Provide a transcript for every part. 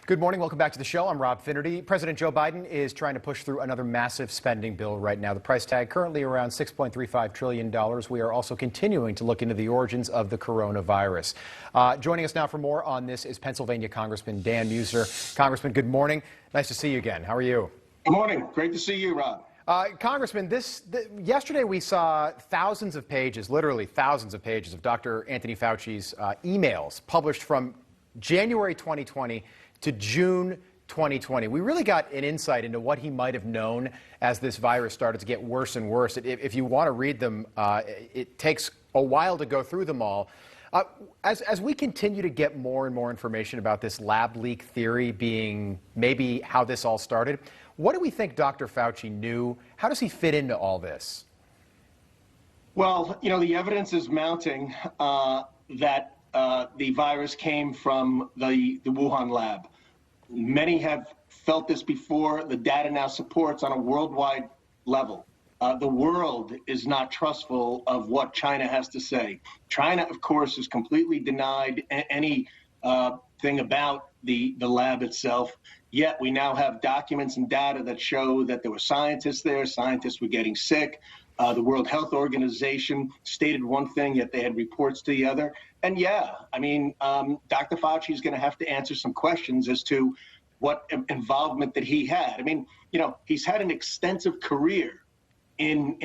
Good morning. Welcome back to the show. I'm Rob Finnerty. President Joe Biden is trying to push through another massive spending bill right now. The price tag currently around $6.35 trillion. We are also continuing to look into the origins of the coronavirus. Joining us now for more on this is Pennsylvania Congressman Dan Meuser. Congressman, good morning. Nice to see you again. How are you? Good morning. Great to see you, Rob. Congressman, yesterday we saw thousands of pages, literally thousands of pages of Dr. Anthony Fauci's emails published from January 2020 to June 2020. We really got an insight into what he might have known as this virus started to get worse and worse. If you want to read them, it takes a while to go through them all. As we continue to get more and more information about this lab leak theory being maybe how this all started, what do we think Dr. Fauci knew? How does he fit into all this? Well, you know, the evidence is mounting that the virus came from the Wuhan lab. Many have felt this before. The data now supports on a worldwide level. The world is not trustful of what China has to say. China, of course, has completely denied any thing about the lab itself. Yet we now have documents and data that show that there were scientists there. Scientists were getting sick. The World Health Organization stated one thing, yet they had reports to the other. And yeah, I mean, Dr. Fauci is going to have to answer some questions as to what involvement that he had. I mean, you know, he's had an extensive career in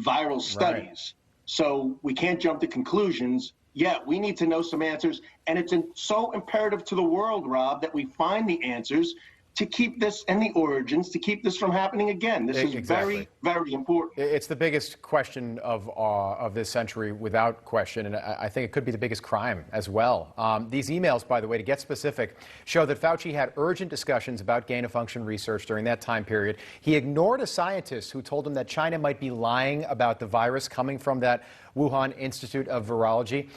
viral studies. Right. So we can't jump to conclusions. Yeah, we need to know some answers. And it's so imperative to the world, Rob, that we find the answers to keep this and the origins, to keep this from happening again. This is very, very important. It's the biggest question of this century, without question, and I think it could be the biggest crime as well. These emails, by the way, to get specific, show that Fauci had urgent discussions about gain-of-function research during that time period. He ignored a scientist who told him that China might be lying about the virus coming from that Wuhan Institute of Virology.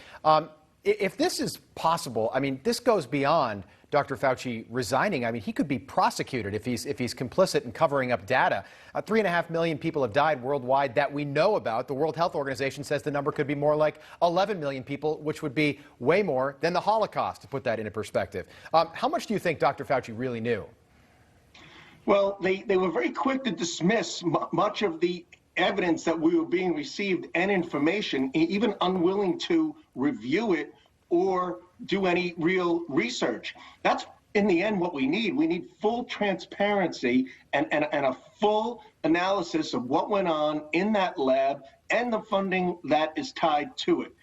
If this is possible, I mean, this goes beyond Dr. Fauci resigning. I mean, he could be prosecuted if he's complicit in covering up data. 3.5 million people have died worldwide that we know about. The World Health Organization says the number could be more like 11 million people, which would be way more than the Holocaust, to put that into perspective. How much do you think Dr. Fauci really knew? Well, they were very quick to dismiss much of the evidence that we were being received and information, even unwilling to review it or do any real research. That's, in the end, what we need. We need full transparency and a full analysis of what went on in that lab and the funding that is tied to it.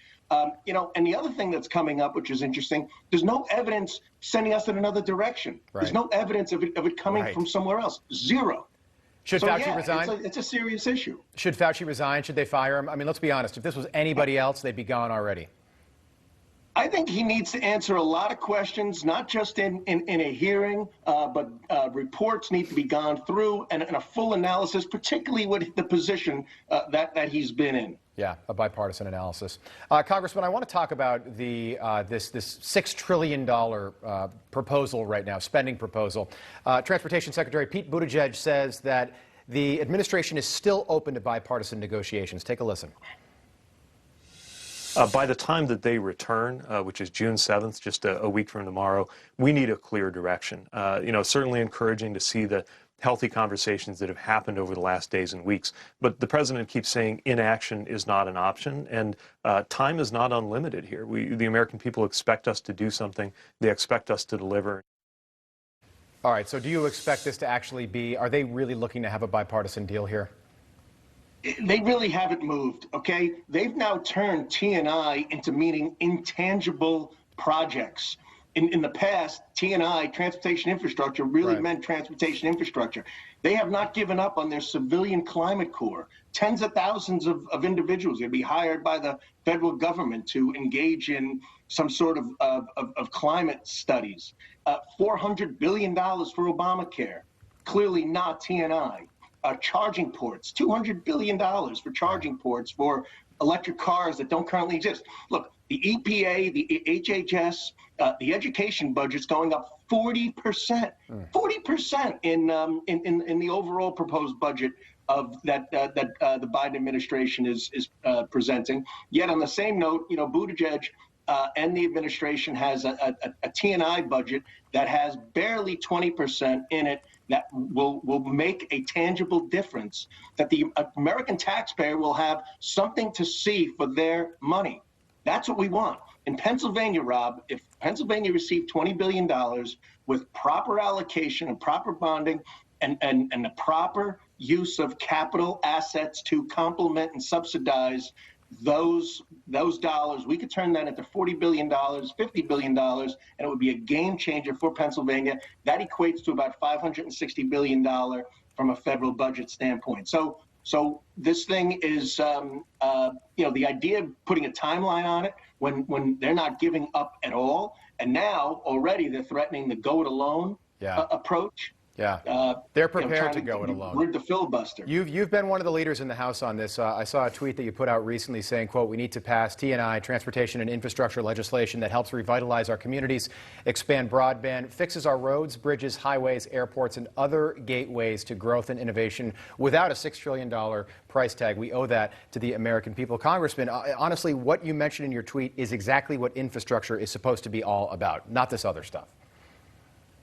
You know, and the other thing that's coming up, which is interesting, there's no evidence sending us in another direction. Right. There's no evidence of it coming from somewhere else. Zero. Should Fauci resign? It's a serious issue. Should Fauci resign? Should they fire him? I mean, let's be honest. If this was anybody else, they'd be gone already. I think he needs to answer a lot of questions, not just in a hearing, but reports need to be gone through and a full analysis, particularly with the position that he's been in. Yeah, a bipartisan analysis. Congressman, I want to talk about this $6 trillion proposal right now, spending proposal. Transportation Secretary Pete Buttigieg says that the administration is still open to bipartisan negotiations. Take a listen. By the time that they return, which is June 7th, just a week from tomorrow, we need a clear direction. You know, certainly encouraging to see the healthy conversations that have happened over the last days and weeks. But the president keeps saying inaction is not an option, and time is not unlimited here. The American people expect us to do something. They expect us to deliver. All right, so do you expect this to actually be, are they really looking to have a bipartisan deal here? They really haven't moved, okay? They've now turned T&I into meaning intangible projects. In the past, T&I, transportation infrastructure, really meant transportation infrastructure. They have not given up on their civilian climate corps. Tens of thousands of individuals are going to be hired by the federal government to engage in some sort of climate studies. $400 billion for Obamacare, clearly not T&I. Charging ports, $200 billion for charging ports for electric cars that don't currently exist. Look, the EPA, the HHS, the education budget's going up 40%, 40% in the overall proposed budget of that the Biden administration is presenting. Yet on the same note, you know, Buttigieg and the administration has a T&I budget that has barely 20% in it that will make a tangible difference, that the American taxpayer will have something to see for their money. That's what we want. In Pennsylvania, Rob, if Pennsylvania received $20 billion with proper allocation and proper bonding and the proper use of capital assets to complement and subsidize those dollars, we could turn that into $40 billion, $50 billion, and it would be a game changer for Pennsylvania. That equates to about $560 billion from a federal budget standpoint. So this thing is, the idea of putting a timeline on it when they're not giving up at all, and now already they're threatening the go it alone approach. Yeah, they're prepared to go it alone. We're the filibuster. You've been one of the leaders in the House on this. I saw a tweet that you put out recently saying, quote, "We need to pass T&I, transportation and infrastructure legislation that helps revitalize our communities, expand broadband, fixes our roads, bridges, highways, airports, and other gateways to growth and innovation without a $6 trillion price tag. We owe that to the American people." Congressman, honestly, what you mentioned in your tweet is exactly what infrastructure is supposed to be all about, not this other stuff.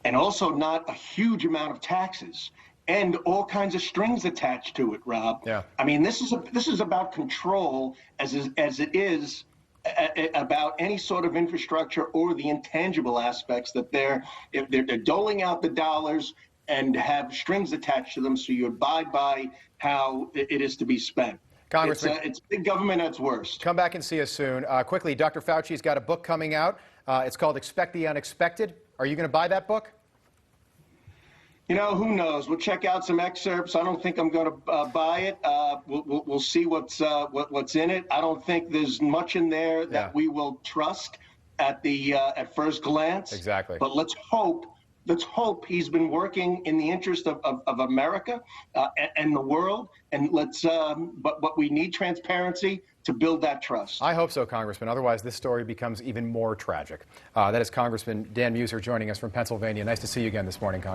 And also not a huge amount of taxes and all kinds of strings attached to it, Rob. Yeah. I mean, this is about control as it is about any sort of infrastructure or the intangible aspects that they're doling out the dollars and have strings attached to them, so you abide by how it is to be spent. Congressman, it's big government at its worst. Come back and see us soon. Quickly, Dr. Fauci's got a book coming out. It's called Expect the Unexpected. Are you going to buy that book? You know, who knows? We'll check out some excerpts. I don't think I'm going to buy it. We'll see what's in it. I don't think there's much in there that we will trust at first glance. Exactly. But let's hope he's been working in the interest of America and the world. And but we need transparency to build that trust. I hope so, Congressman. Otherwise, this story becomes even more tragic. That is Congressman Dan Meuser joining us from Pennsylvania. Nice to see you again this morning, Congressman.